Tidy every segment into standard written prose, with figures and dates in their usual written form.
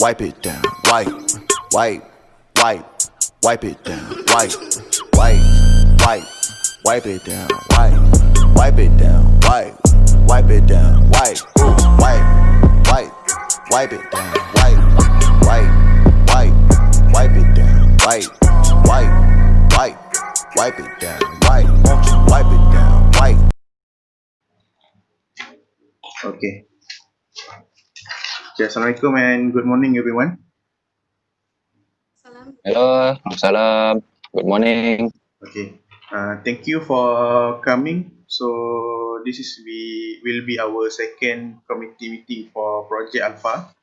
wipe it down, wipe, wipe, wipe, wipe it down, wipe, wipe, wipe, wipe it down, wipe, wipe it down, wipe, wipe it down, wipe, wipe, wipe, wipe it down, wipe, wipe, wipe, wipe it down, wipe, wipe, wipe, wipe it down, wipe, wipe it down, wipe. Okay. Assalamualaikum and good morning, everyone. Hello, Salam. Good morning. Okay. Thank you for coming. So this will be our second committee meeting for Project Alpha.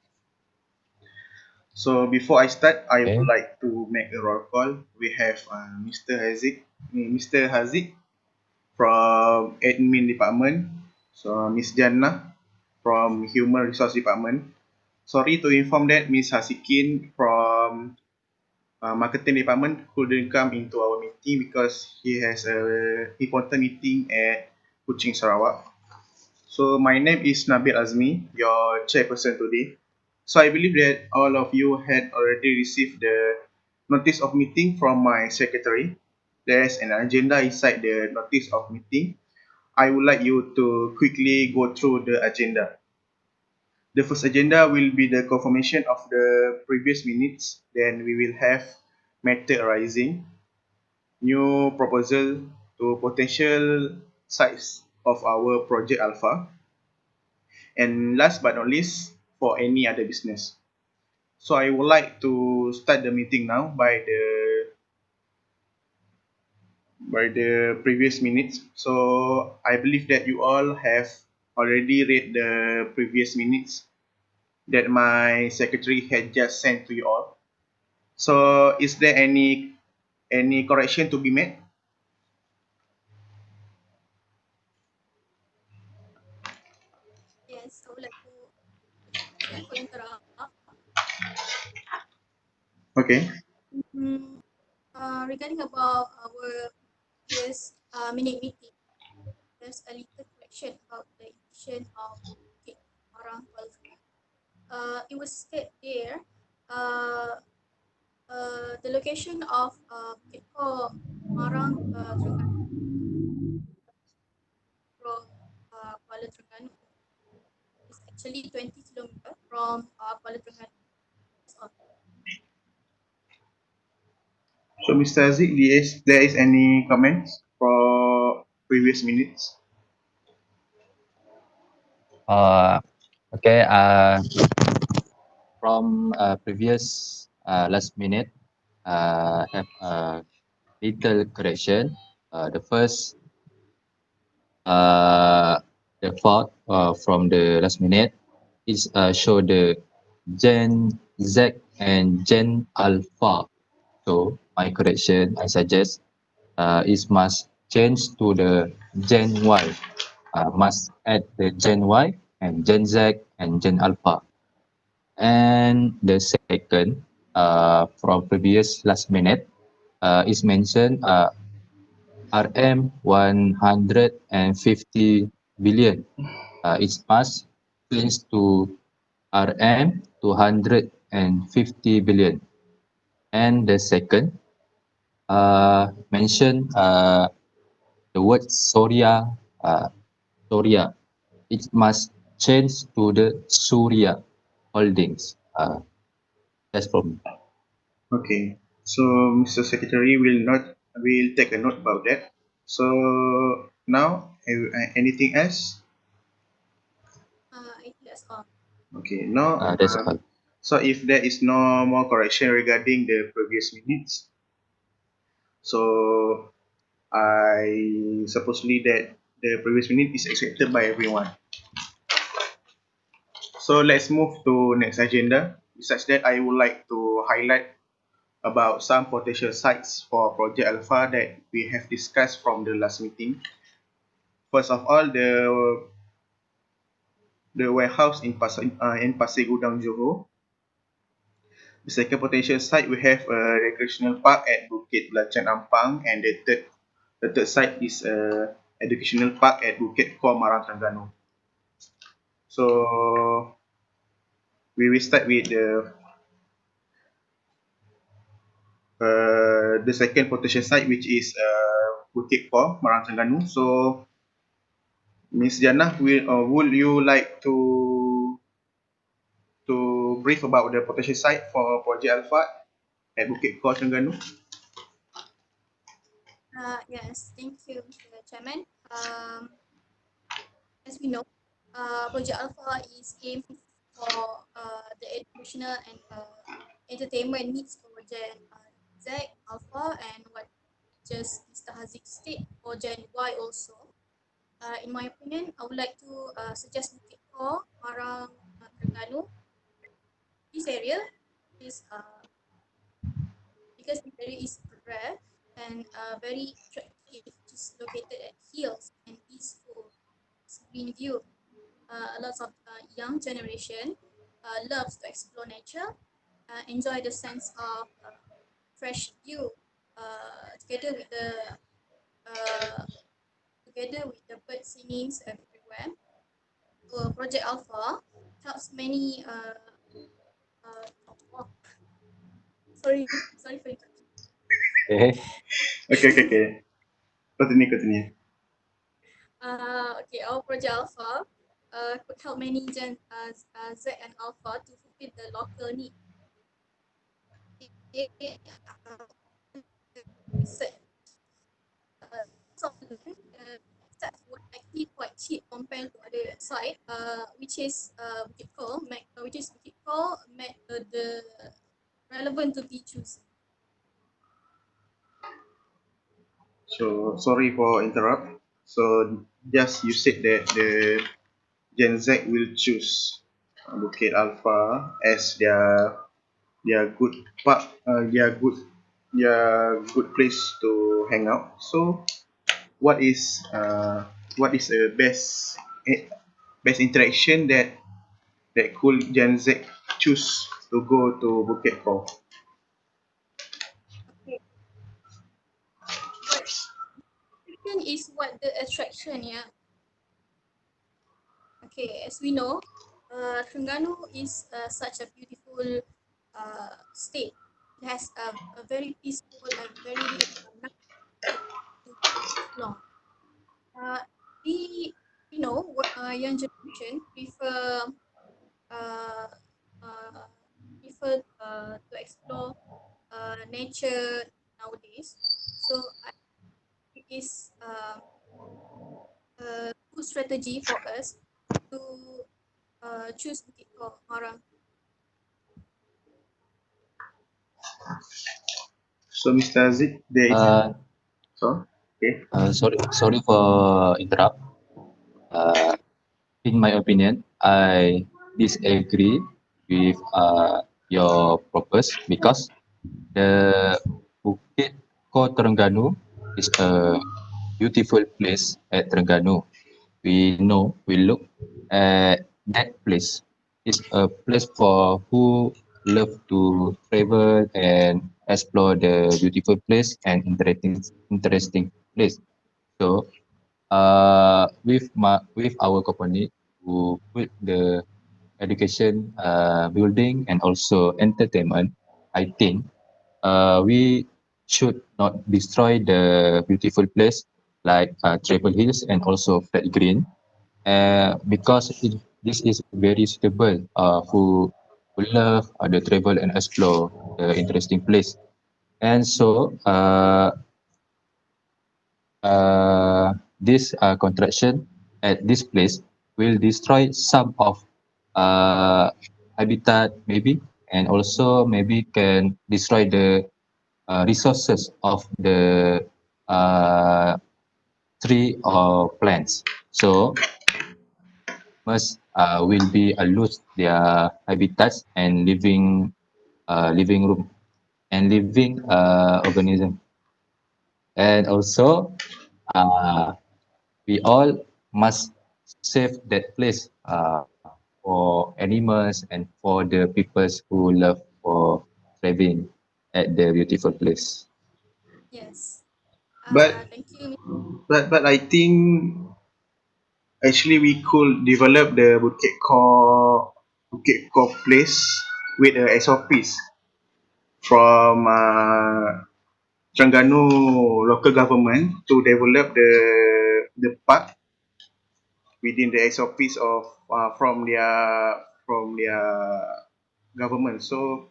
So before I start, I would like to make a roll call. We have Mr. Haziq from Admin Department. So Miss Jannah from Human Resource Department. Sorry to inform that Miss Hasikin from Marketing Department couldn't come into our meeting because he has a important meeting at Kuching, Sarawak. So my name is Nabil Azmi, your chairperson today. So I believe that all of you had already received the notice of meeting from my secretary. There's an agenda inside the notice of meeting. I would like you to quickly go through the agenda. The first agenda will be the confirmation of the previous minutes. Then we will have matter arising, new proposal to potential sites of our Project Alpha, and last but not least, for any other business. So I would like to start the meeting now by the previous minutes. So I believe that you all have already read the previous minutes that my secretary had just sent to you all. So is there any correction to be made? Yes, I would like to sorry for interrupt. Okay. Regarding about our previous minute meeting, there's a little question about the edition of Marang Kuala Terengganu. It was stated there, the location of Marang Terengganu from Kuala Terengganu is actually 20 kilometers from Kuala Terengganu. So Mr. Aziz, there is any comments for previous minutes? Okay. From previous last minute, have a little correction. The first, the fault from the last minute is show the Gen Z and Gen Alpha. So my correction, I suggest, is must change to the Gen Y. Must add the Gen Y and Gen Z and Gen Alpha. And the second, from previous last minute, is mentioned RM 150 billion. It must change to RM 250 billion. And the second, mention the word Soria. It must change to the Surya Holdings. That's from me. Okay. So Mr. Secretary will take a note about that. So now, anything else? I think that's all. Okay. Now, That's all. so if there is no more correction regarding the previous minutes, so I supposedly that the previous minute is accepted by everyone. So let's move to next agenda. Besides that, I would like to highlight about some potential sites for Project Alpha that we have discussed from the last meeting. First of all, the warehouse in Pasir Gudang, Johor. The second potential site, we have a recreational park at Bukit Belacan Ampang, and the third site is a educational park at Bukit Kor Marang Terengganu. So we will start with the the second potential site, which is Bukit Kor, Marang Terengganu. So, Miss Jannah, would you like to brief about the potential site for Project Alpha at Bukit Kor, Terengganu? Yes, thank you, Mr. Chairman. As we know, Project Alpha is aimed for the educational and entertainment needs for Gen Z, Alpha, and what just Mr. Haziq state for Gen Y also. In my opinion, I would like to suggest Bukit Kor, Marang, Terengganu. This area is because the area is rare and very attractive, which is located at hills and peaceful, green view. A lot of young generation loves to explore nature, enjoy the sense of fresh view together with the uh, bird singings everywhere. So Project Alpha helps many oh, sorry for interruption. Okay. Okay. Continue. Okay, our Project Alpha could help many Gen Z and Alpha to fulfill the local need. Research except what actually quite cheap compared to other site, which is Bukit Kor, the relevant to be chosen. So, sorry for interrupt. So, just you said that the Gen Z will choose Bukit Alpha as their good park, their good place to hang out. So, what is a best interaction that could Gen Z choose to go to Bukit for? Okay, what is what the attraction, yeah. Okay, as we know, Terengganu is such a beautiful state. It has a very peaceful and very nice to explore. Uh, we know what young generation uh, uh, prefer to explore nature nowadays. So it is a good strategy for us to choose Bukit Marang. So, Mr. Aziz, there is Uh, so okay. sorry for interrupt. Uh, in my opinion, I disagree with your purpose because the Bukit Ko Terengganu is a beautiful place at Terengganu. We look at that place. It's a place for who love to travel and explore the beautiful place and interesting place. So with our company who put the education building and also entertainment, I think we should not destroy the beautiful place like Travel Hills and also Flat Green, because this is very suitable who love the travel and explore the interesting place. And so this contraction at this place will destroy some of uh, habitat maybe, and also maybe can destroy the resources of the uh, tree or plants. So must will be lose their habitats and living room and living organism. And also uh, we all must save that place for animals and for the peoples who love for traveling at the beautiful place. Yes. But Thank you. but I think actually we could develop the Bukit Core place with SOPs. from Terengganu local government to develop the park within the SOPs of from their government. So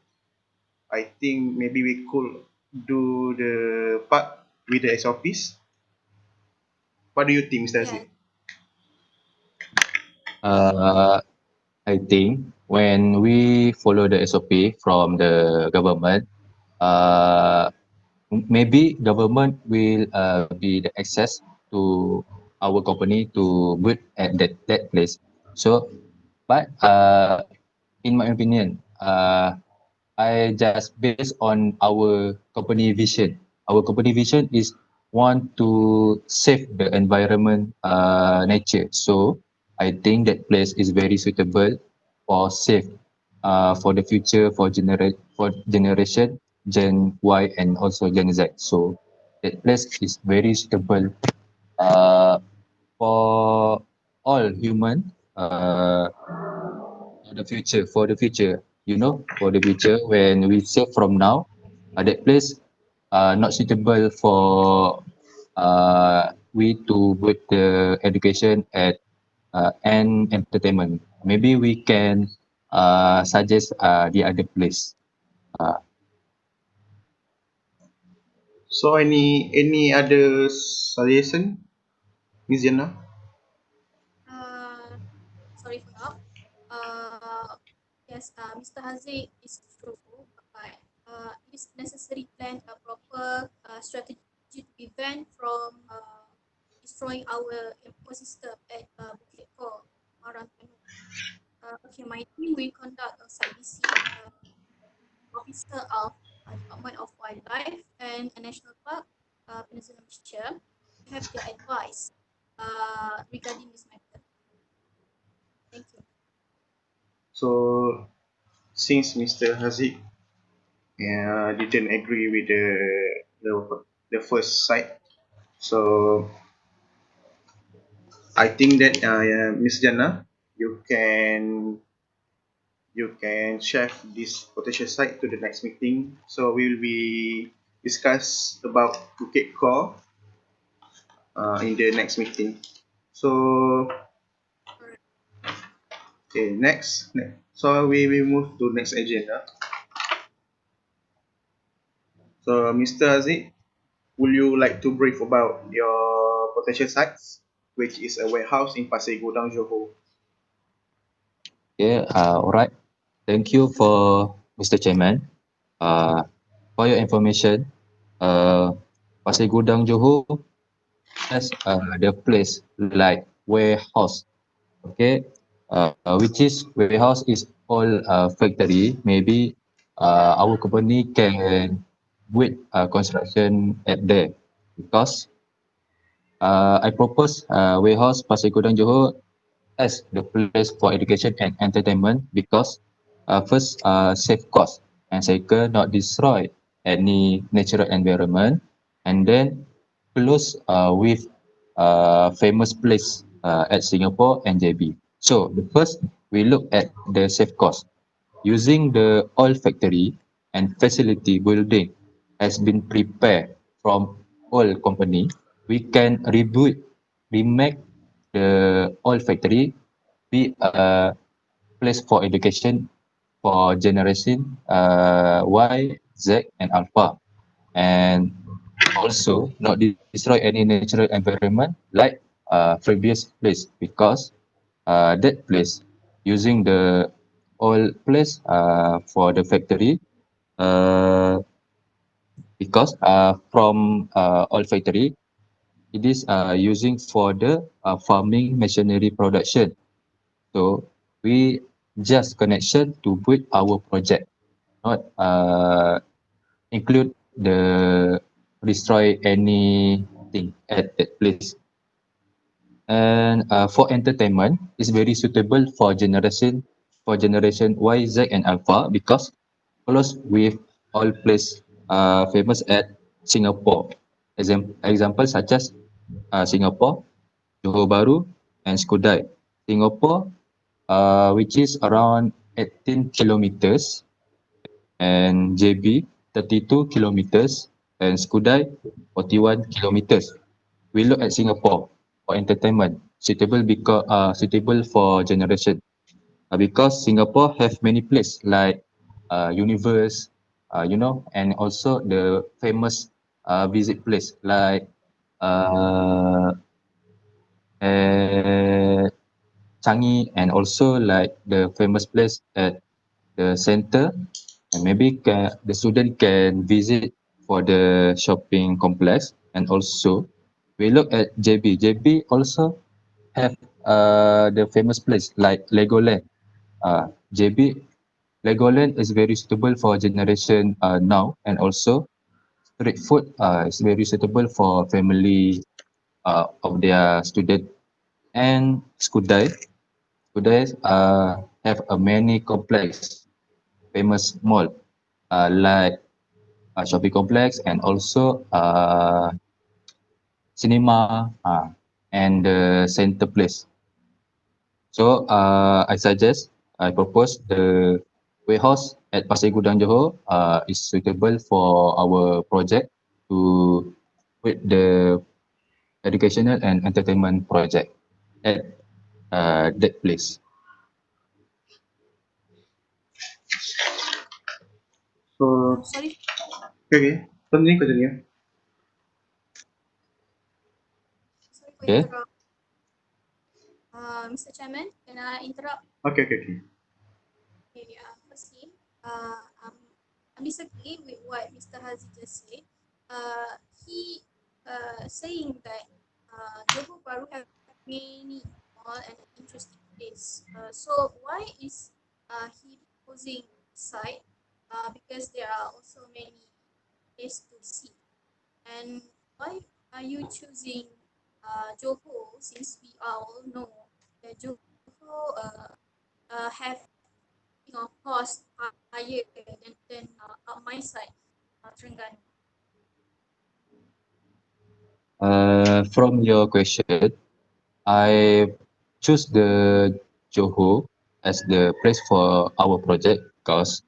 I think maybe we could do the park with the SOPs. What do you think, Mr. Yeah, Aziz? I think when we follow the SOP from the government, uh, maybe government will be the access to our company to build at that place. So, but in my opinion, I just based on our company vision. Our company vision is want to save the environment, nature. So I think that place is very suitable for safe, for the future for generation Gen Y and also Gen Z. So that place is very suitable uh, for all human, for the future, for the future when we save from now, that place not suitable for we to put the education at and entertainment. Maybe we can suggest the other place. So any other suggestion, Ms. Jannah? uh, sorry for that. Uh, yes, Mr. Haziq is true, but it is necessary plan a proper strategy to prevent from destroying our ecosystem at Bukit Ko, Marantanu. Okay, my team will conduct a site visit. Officer of Department of Wildlife and a National Park, Peninsula Malaysia, to have their advice regarding this matter. Thank you. So since Mr. Haziq didn't agree with the first side, so I think that Ms. Jannah, you can share this potential site to the next meeting. So we will be discuss about Bukit Core in the next meeting. So Alright. okay, next. So we will move to next agenda. So Mr. Aziz, would you like to brief about your potential sites, which is a warehouse in Pasir Gudang, Johor? Okay, all right. Thank you for Mr. Chairman. For your information, Pasir Gudang Johor has the place like warehouse. Okay, which is warehouse is all factory. Maybe our company can with construction at there because I propose warehouse Pasir Gudang Johor as the place for education and entertainment because first save cost and second not destroy any natural environment and then close with famous place at Singapore and JB. So the first we look at the save cost. Using the oil factory and facility building has been prepared from oil company, we can remake the oil factory be a place for education for generation Y, Z, and Alpha, and also not destroy any natural environment like previous place because that place using the oil place for the factory uh, because from oil factory it is using for the farming machinery production. So we just connection to build our project, not include the destroy anything at that place. And for entertainment, it's very suitable for generation Y, Z, and Alpha because close with all place famous at Singapore. Example such as Singapore, Johor Bahru, and Skudai. Singapore, which is around 18 kilometers, and JB. 32 kilometers and Skudai 41 kilometers. We look at Singapore for entertainment, suitable for generation. Because Singapore have many places like Universe, and also the famous visit place like uh, at Changi, and also like the famous place at the center, and maybe the student can visit for the shopping complex. And also we look at JB. JB also have the famous place like Legoland. JB Legoland is very suitable for generation now, and also street food is very suitable for family of their student. And Skudai have a many complex, famous mall like shopping complex, and also cinema and the center place. So I propose the warehouse at Pasir Gudang Johor is suitable for our project to with the educational and entertainment project at that place. So, Sorry, okay, continue. sorry for Okay. interrupt. Mr. Chairman, can I interrupt? Okay. Okay, firstly, I disagree with what Mr. Haziq just said. He saying that Johor Bahru have many mall and interesting place. So why is he proposing site? Because there are also many places to see. And why are you choosing Johor, since we all know that Johor have cost higher than my side, Terengganu? From your question, I choose the Johor as the place for our project because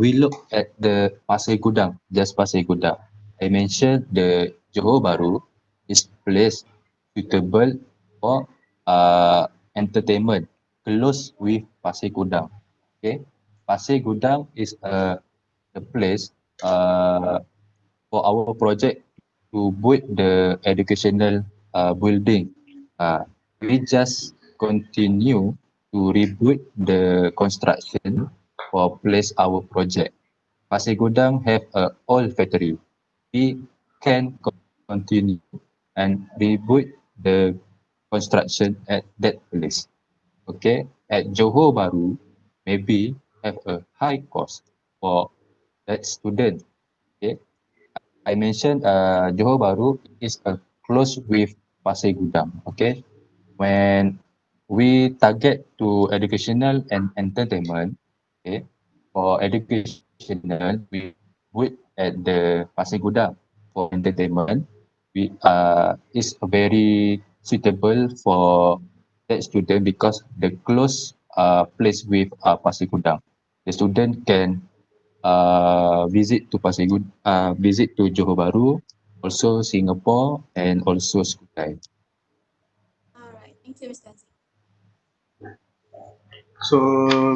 we look at the Pasir Gudang, just Pasir Gudang. I mentioned the Johor Bahru is place suitable for entertainment, close with Pasir Gudang. Okay, Pasir Gudang is the place for our project to build the educational building. We just continue to rebuild the construction for place our project. Pasir Gudang have a old factory. We can continue and rebuild the construction at that place. Okay, at Johor Bahru, maybe have a high cost for that student. Okay, I mentioned Johor Bahru is close with Pasir Gudang. Okay, when we target to educational and entertainment, okay, for educational we would at the Pasir Gudang. For entertainment, we is very suitable for that student because the close place with Pasir Gudang. The student can visit to Johor Bahru, also Singapore, and also Skudai. All right, thank you, Mr. Haziq. So,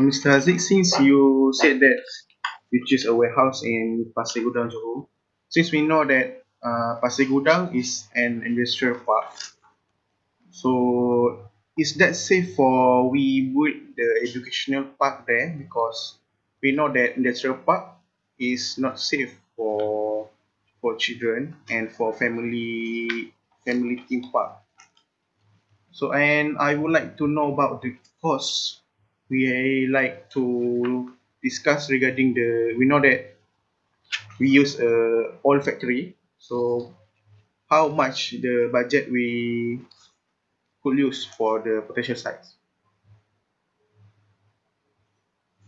Mr. Haziq, since you said that you choose a warehouse in Pasir Gudang, Johor, since we know that Pasir Gudang is an industrial park, so is that safe for we build the educational park there? Because we know that industrial park is not safe for children and for family theme park. So, and I would like to know about the cost. We like to discuss regarding the. We know that we use a oil factory. So, how much the budget we could use for the potential sites?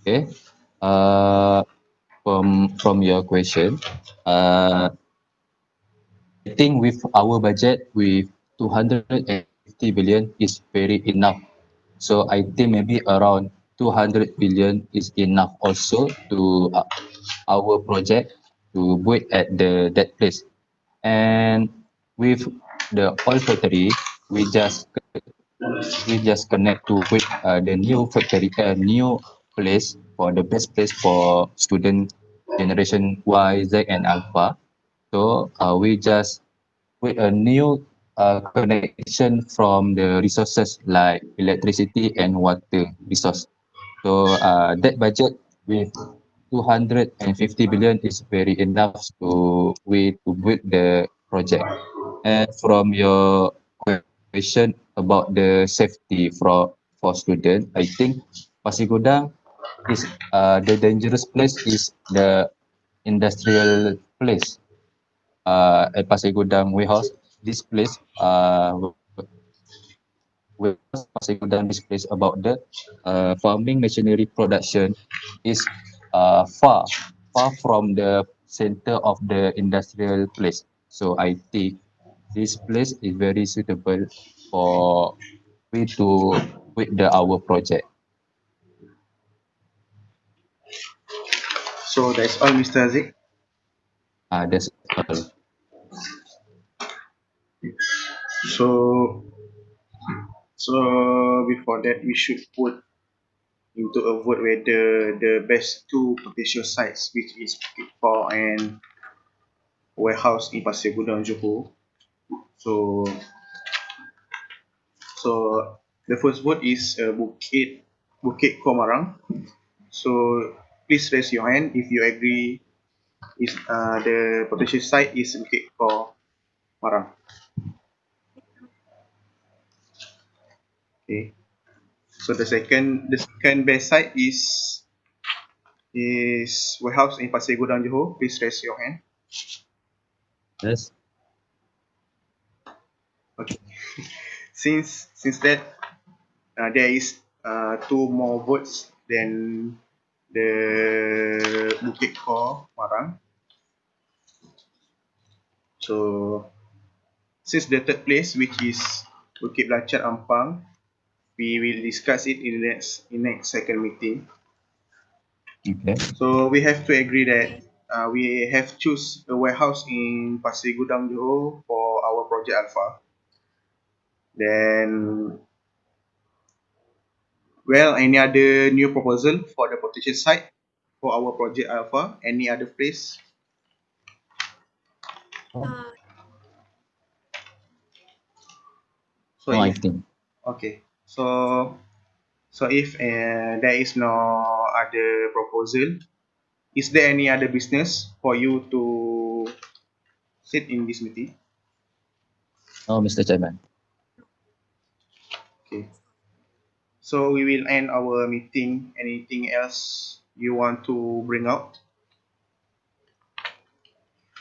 Okay. From your question, I think with our budget with 250 billion is very enough. So I think maybe around 200 billion is enough also to our project to build at that place. And with the oil factory, we just connect to with the new factory, new place for the best place for student generation Y, Z, and Alpha. So we just with a new connection from the resources like electricity and water resource. So that budget with 250 billion is very enough to build the project. And from your question about the safety for student, I think Pasir Gudang is the dangerous place is the industrial place at Pasir Gudang warehouse. This place warehouse Pasir Gudang, this place about the farming machinery production is far from the center of the industrial place. So I think this place is very suitable for we to with our project. So that's all, Mr. Haziq. That's all. So before that, we should put into a vote whether the best two potential sites, which is Bukit Paw and warehouse in Pasir Gudang, Johor. So the first vote is Bukit Komarang. So please raise your hand if you agree is the potential site is Bukit Komarang. Okay. So the second best site is warehouse in Pasir Gudang, Johor. Please raise your hand. Yes. Okay. Since that there is two more votes than the Bukit Komarang. So since the third place, which is Bukit Belacan Ampang, we will discuss it in the next second meeting. Okay. So we have to agree that we have choose a warehouse in Pasir Gudang, Johor for our project Alpha. Then, well, any other new proposal for the potential site for our project Alpha? Any other place? Uh, So No, I if think. okay, so if there is no other proposal, is there any other business for you to sit in this meeting? No, Mr. Chairman. Okay. So we will end our meeting. Anything else you want to bring out?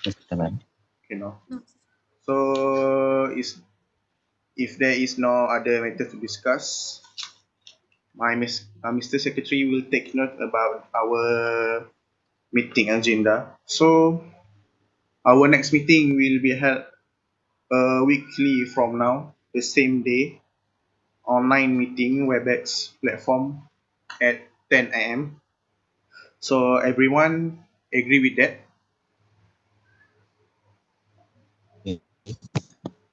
Mr. Chairman. You know. no. So if there is no other matter to discuss, Mr. Secretary will take note about our meeting agenda. So our next meeting will be held weekly from now, the same day, online meeting WebEx platform at 10 a.m. So everyone agree with that? Okay.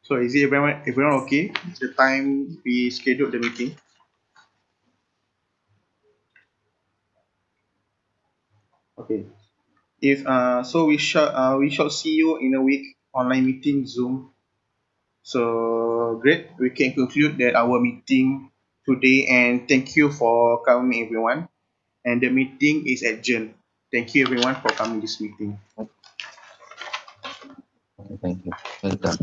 So is it everyone okay? The time we scheduled the meeting. Okay. If so, we shall see you in a week online meeting Zoom. So great. We can conclude that our meeting today, and thank you for coming, everyone. And the meeting is adjourned. Thank you, everyone, for coming this meeting. Okay, thank you. Welcome.